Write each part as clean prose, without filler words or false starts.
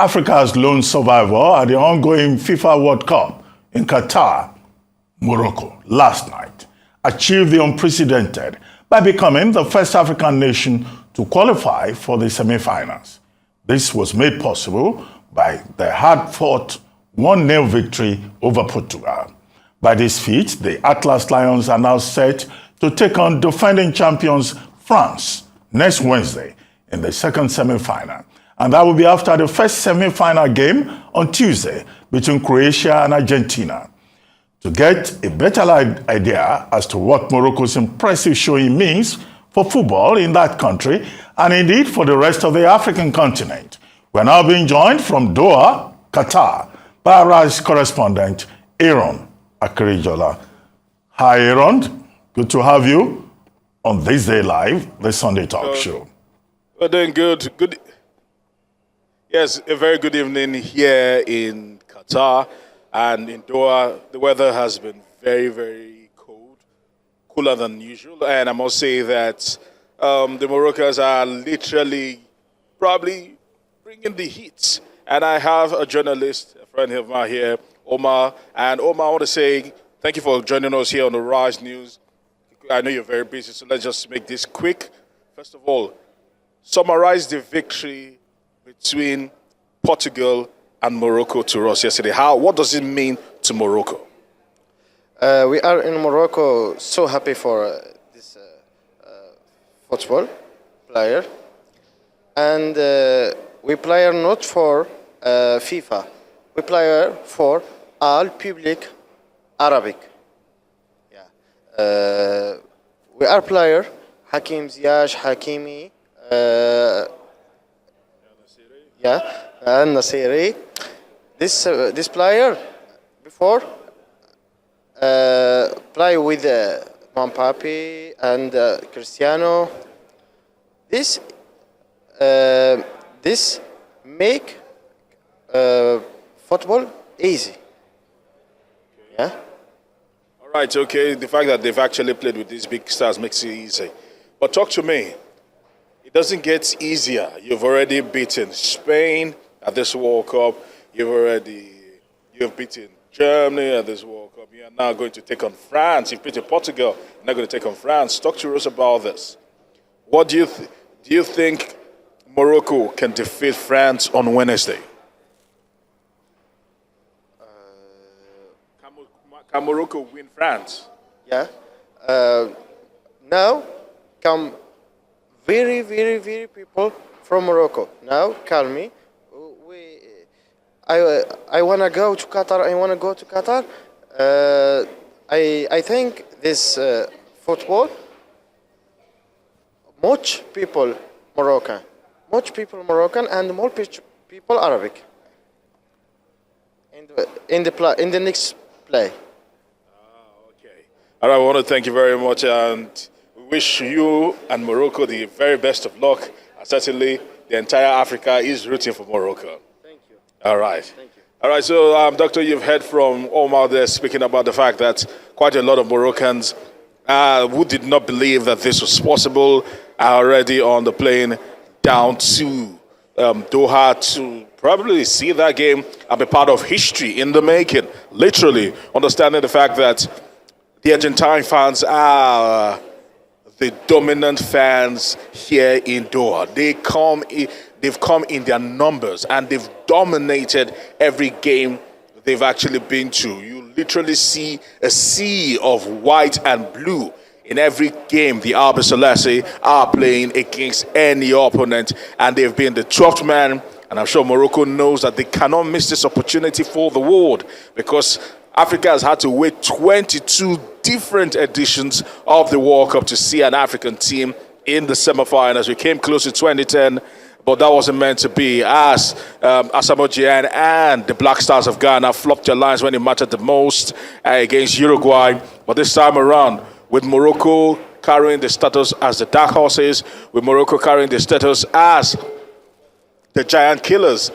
Africa's lone survivor at the ongoing FIFA World Cup in Qatar, Morocco, last night, achieved the unprecedented by becoming the first African nation to qualify for the semi-finals. This was made possible by the hard-fought 1-0 victory over Portugal. By this feat, the Atlas Lions are now set to take on defending champions France next Wednesday in the second semi-final. And that will be after the first semi-final game on Tuesday between Croatia and Argentina. To get a better idea as to what Morocco's impressive showing means for football in that country, and indeed for the rest of the African continent, we're now being joined from Doha, Qatar, by our correspondent, Aron Akerejola. Hi, Aron. Good to have you on This Day Live, the Sunday Talk Show. We're doing good. Yes, a very good evening here in Qatar and in Doha. The weather has been very, very cold, cooler than usual. And I must say that the Moroccans are literally probably bringing the heat. And I have a journalist, a friend of mine here, Omar. And Omar, I want to say thank you for joining us here on the Rise News. I know you're very busy, so let's just make this quick. First of all, summarize the victory between Portugal and Morocco to us yesterday. What does it mean to Morocco? We are in Morocco so happy for this football player. And we play not for FIFA. We play for all public Arabic. Yeah. We are player Hakim Ziyech, Hakimi, and Nasiri. This player before play with Mbappe and Cristiano. This make football easy. Yeah. All right. Okay. The fact that they've actually played with these big stars makes it easy. But talk to me. It doesn't get easier. You've already beaten Spain at this World Cup. You've beaten Germany at this World Cup. You are now going to take on France. You've beaten Portugal. You're now going to take on France. Talk to us about this. What do you think Morocco can defeat France on Wednesday? Can Morocco win France? Yeah. Now come very, very, very people from Morocco. Now call me. I wanna go to Qatar. I think this football. Much people Moroccan, and more people Arabic. In the next play. Okay. All right. I want to thank you very much, and we wish you and Morocco the very best of luck. And certainly, the entire Africa is rooting for Morocco. Thank you. All right. Thank you. All right. So, Doctor, you've heard from Omar there speaking about the fact that quite a lot of Moroccans who did not believe that this was possible are already on the plane down to Doha to probably see that game and be part of history in the making. Literally, understanding the fact that the Argentine fans are the dominant fans here in Doha. They've come in their numbers and they've dominated every game they've actually been to. You literally see a sea of white and blue in every game the Albi Selassie are playing against any opponent, and they've been the 12th man. And I'm sure Morocco knows that they cannot miss this opportunity for the world, because Africa has had to wait 22 different editions of the World Cup to see an African team in the semi-finals. We came close in 2010, but that wasn't meant to be, as Asamoah Gyan and the Black Stars of Ghana flopped their lines when it mattered the most against Uruguay. But this time around, with Morocco carrying the status as the dark horses, with Morocco carrying the status as the giant killers,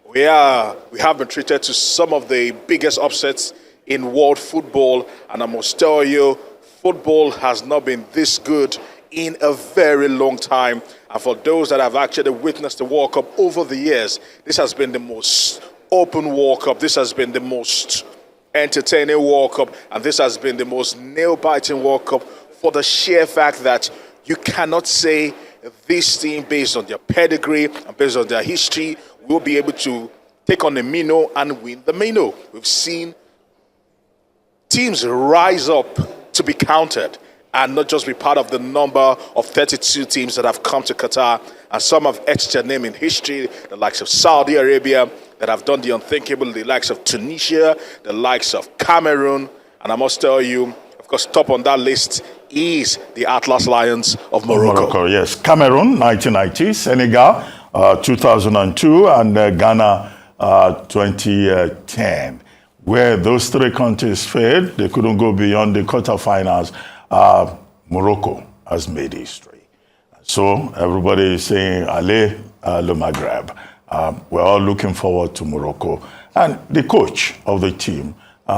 we have been treated to some of the biggest upsets in world football. And I must tell you, football has not been this good in a very long time. And for those that have actually witnessed the World Cup over the years, this has been the most open World Cup. This has been the most entertaining World Cup. And this has been the most nail-biting World Cup for the sheer fact that you cannot say this team, based on their pedigree and based on their history, will be able to take on the minnow and win the minnow. We've seen teams rise up to be counted and not just be part of the number of 32 teams that have come to Qatar. And some have etched their name in history, the likes of Saudi Arabia, that have done the unthinkable, the likes of Tunisia, the likes of Cameroon. And I must tell you, of course, top on that list is the Atlas Lions of Morocco. Yes. Cameroon, 1990, Senegal, 2002, and Ghana, 2010. Where those three countries failed, they couldn't go beyond the quarterfinals. Morocco has made history. So everybody is saying, allez le Maghreb. We're all looking forward to Morocco. And the coach of the team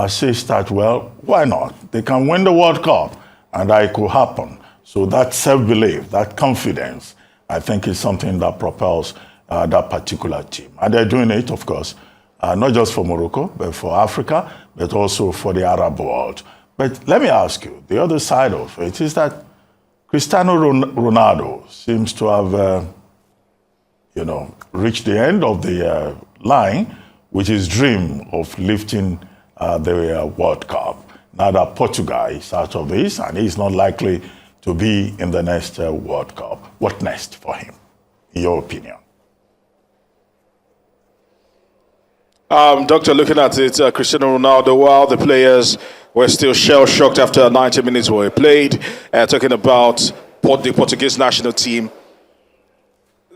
says that, well, why not? They can win the World Cup, and that could happen. So that self-belief, that confidence, I think is something that propels that particular team. And they're doing it, of course, not just for Morocco, but for Africa, but also for the Arab world. But let me ask you, the other side of it is that Cristiano Ronaldo seems to have, reached the end of the line with his dream of lifting the World Cup. Now that Portugal is out of this, and he's not likely to be in the next World Cup. What next for him, in your opinion? Doctor, looking at it, Cristiano Ronaldo, while the players were still shell-shocked after 90 minutes were played, talking about the Portuguese national team,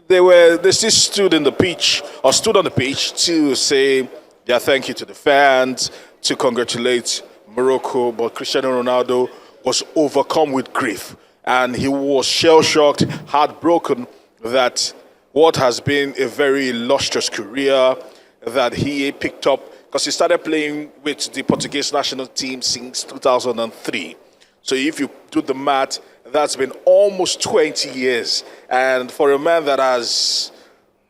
they still stood on the pitch to say their thank you to the fans, to congratulate Morocco, but Cristiano Ronaldo was overcome with grief, and he was shell-shocked, heartbroken that what has been a very illustrious career that he picked up, because he started playing with the Portuguese national team since 2003. So if you do the math, that's been almost 20 years. And for a man that has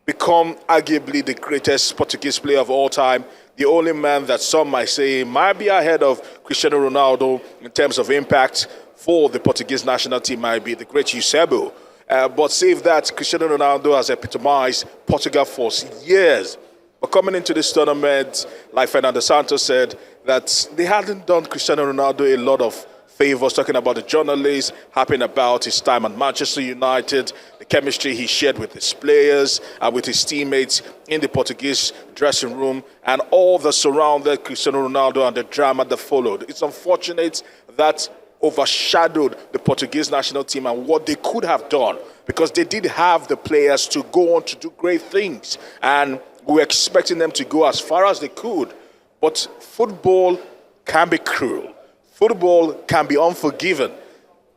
become arguably the greatest Portuguese player of all time, the only man that some might say might be ahead of Cristiano Ronaldo in terms of impact for the Portuguese national team might be the great Eusebio. But save that, Cristiano Ronaldo has epitomized Portugal for years. But coming into this tournament, like Fernando Santos said, that they hadn't done Cristiano Ronaldo a lot of favors, talking about the journalists, harping about his time at Manchester United, the chemistry he shared with his players and with his teammates in the Portuguese dressing room, and all that surrounded Cristiano Ronaldo and the drama that followed. It's unfortunate that overshadowed the Portuguese national team and what they could have done, because they did have the players to go on to do great things. And we were expecting them to go as far as they could. But football can be cruel. Football can be unforgiving.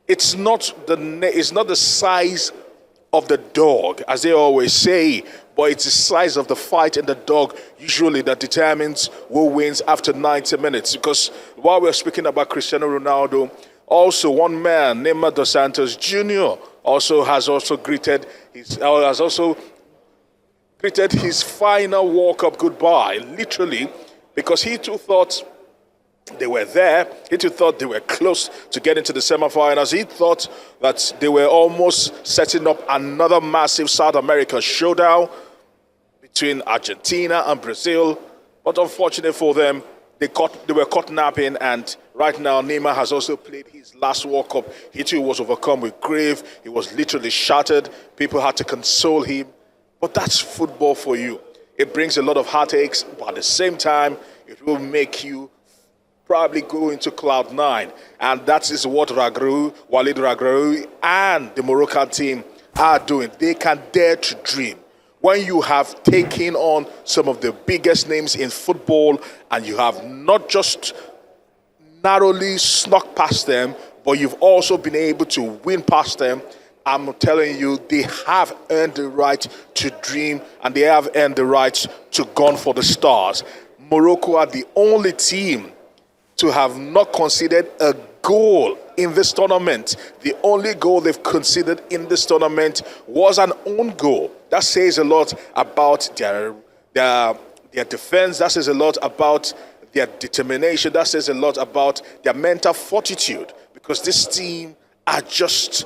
It's not the size of the dog, as they always say, but it's the size of the fight in the dog usually that determines who wins after 90 minutes. Because while we're speaking about Cristiano Ronaldo, also one man, Neymar dos Santos Jr., has greeted his final World Cup goodbye, literally, because he too thought they were there. He too thought they were close to getting to the semifinals. He thought that they were almost setting up another massive South America showdown between Argentina and Brazil. But unfortunately for them, they were caught napping, and right now Neymar has also played his last World Cup. He too was overcome with grief. He was literally shattered. People had to console him. But that's football for you. It brings a lot of heartaches, but at the same time, it will make you probably go into cloud nine. And that is what Walid Regragui and the Moroccan team are doing. They can dare to dream. When you have taken on some of the biggest names in football and you have not just narrowly snuck past them, but you've also been able to win past them, I'm telling you, they have earned the right to dream, and they have earned the right to gun for the stars. Morocco are the only team to have not conceded a goal in this tournament. The only goal they've conceded in this tournament was an own goal. That says a lot about their defense. That says a lot about their determination. That says a lot about their mental fortitude, because this team are just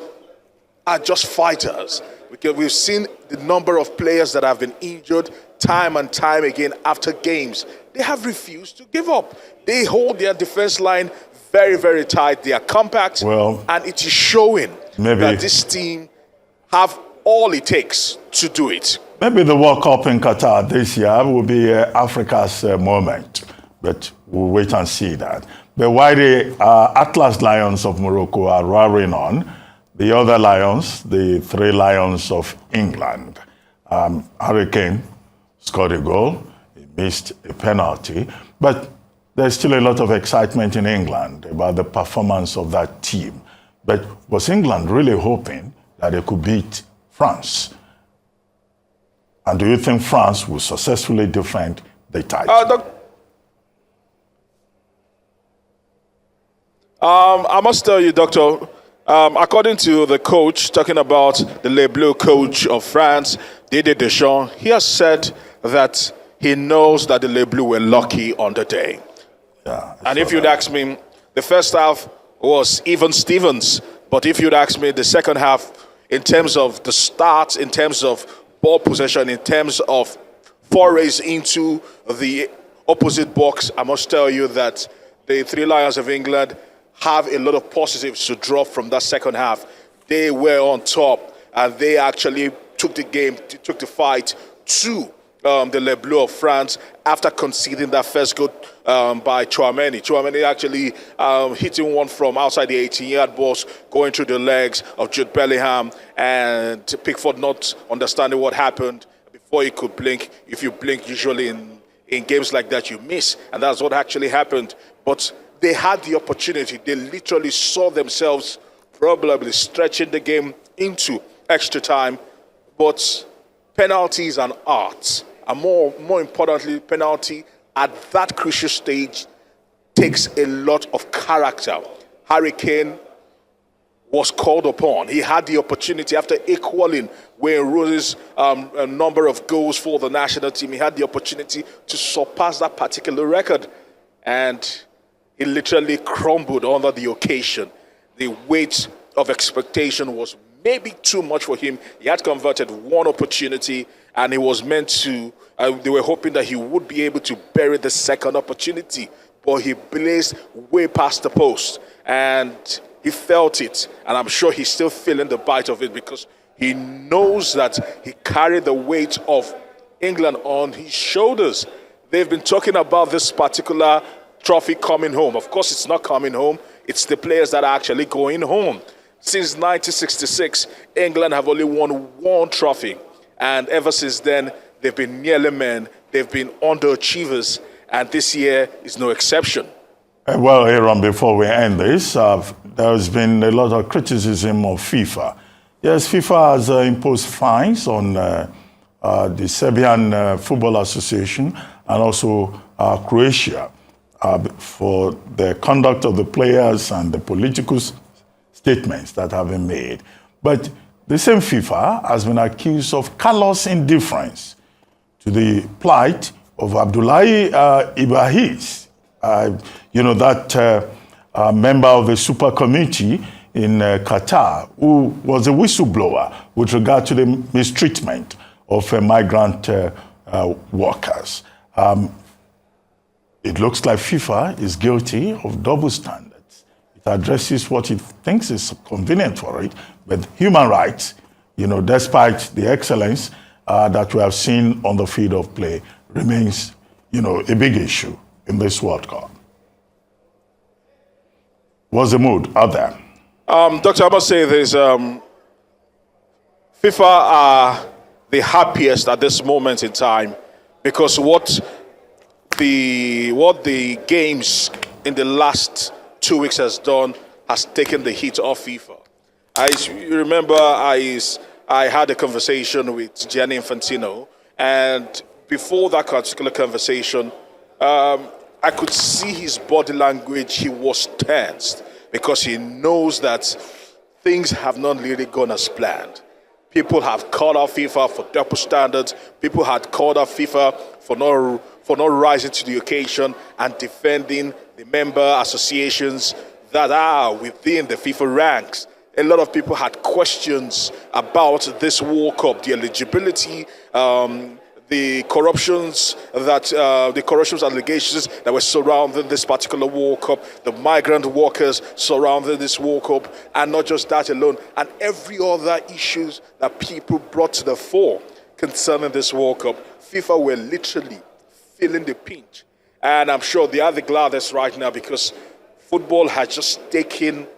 fighters. Because we've seen the number of players that have been injured time and time again after games. They have refused to give up. They hold their defense line very, very tight. They are compact, and it is showing that this team have all it takes to do it. Maybe the World Cup in Qatar this year will be Africa's moment, but we'll wait and see that. But while the Atlas Lions of Morocco are roaring on, the other Lions, the three Lions of England, Hurricane scored a goal, he missed a penalty, but there's still a lot of excitement in England about the performance of that team. But was England really hoping that they could beat France? And do you think France will successfully defend the title? I must tell you, Doctor, according to the coach, talking about the Les Bleus coach of France, Didier Deschamps, he has said that he knows that the Les Bleus were lucky on the day. Yeah, and if you'd ask me, the first half was even Stevens. But if you'd ask me, the second half, in terms of the start, in terms of ball possession, in terms of forays into the opposite box, I must tell you that the three Lions of England have a lot of positives to draw from that second half. They were on top, and they actually took the game, took the fight to the Les Bleus of France after conceding that first goal by Tchouaméni. Tchouaméni actually hitting one from outside the 18-yard box, going through the legs of Jude Bellingham, and Pickford not understanding what happened before he could blink. If you blink, usually in games like that, you miss, and that's what actually happened. But they had the opportunity. They literally saw themselves probably stretching the game into extra time, but penalties and art. And more importantly, penalty at that crucial stage takes a lot of character. Harry Kane was called upon. He had the opportunity after equaling Wayne Rooney's number of goals for the national team. He had the opportunity to surpass that particular record. And he literally crumbled under the occasion. The weight of expectation was maybe too much for him. He had converted one opportunity, and he was meant to, they were hoping that he would be able to bury the second opportunity, but he blazed way past the post, and he felt it, and I'm sure he's still feeling the bite of it, because he knows that he carried the weight of England on his shoulders. They've been talking about this particular trophy coming home. Of course, it's not coming home. It's the players that are actually going home. Since 1966, England have only won one trophy. And ever since then, they've been nearly men. They've been underachievers. And this year is no exception. Well, Aron, before we end this, there's been a lot of criticism of FIFA. Yes, FIFA has imposed fines on the Serbian Football Association and also Croatia for the conduct of the players and the political statements that have been made. But the same FIFA has been accused of callous indifference to the plight of Abdullahi Ibrahis, that member of the super committee in Qatar, who was a whistleblower with regard to the mistreatment of migrant workers. It looks like FIFA is guilty of double standards. It addresses what it thinks is convenient for it, but human rights, despite the excellence that we have seen on the field of play, remains, a big issue in this World Cup. What's the mood out there? Doctor, I must say this. FIFA are the happiest at this moment in time, because what the games in the last 2 weeks has done has taken the heat off FIFA. You remember I had a conversation with Gianni Infantino, and before that particular conversation, I could see his body language. He was tensed because he knows that things have not really gone as planned. People have called out FIFA for double standards. People had called out FIFA for not rising to the occasion and defending the member associations that are within the FIFA ranks. A lot of people had questions about this World Cup, the eligibility, the corruptions allegations that were surrounding this particular World Cup, the migrant workers surrounding this World Cup, and not just that alone, and every other issues that people brought to the fore concerning this World Cup. FIFA were literally feeling the pinch, and I'm sure they are the gladdest right now because football has just taken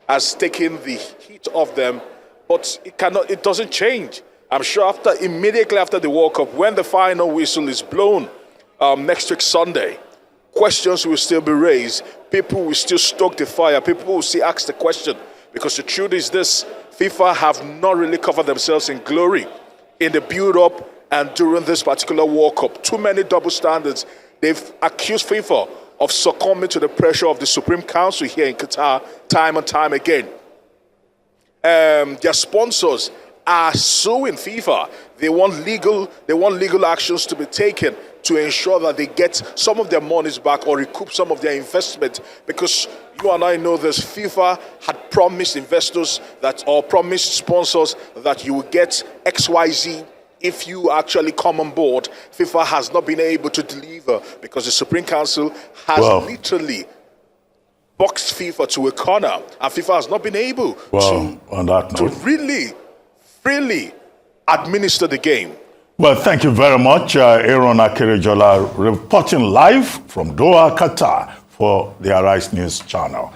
the heat off them, but it doesn't change. I'm sure immediately after the World Cup, when the final whistle is blown next week Sunday, questions will still be raised. People will still stoke the fire. People will still ask the question. Because the truth is this, FIFA have not really covered themselves in glory in the build-up and during this particular World Cup. Too many double standards. They've accused FIFA of succumbing to the pressure of the Supreme Council here in Qatar time and time again. Their sponsors are suing FIFA. They want legal actions to be taken to ensure that they get some of their monies back or recoup some of their investment. Because you and I know this, FIFA had promised investors or promised sponsors that you will get XYZ if you actually come on board. FIFA has not been able to deliver because the Supreme Council has literally boxed FIFA to a corner, and FIFA has not been able to really freely administer the game. Well, thank you very much, Aron Akerejola, reporting live from Doha, Qatar for the Arise News channel.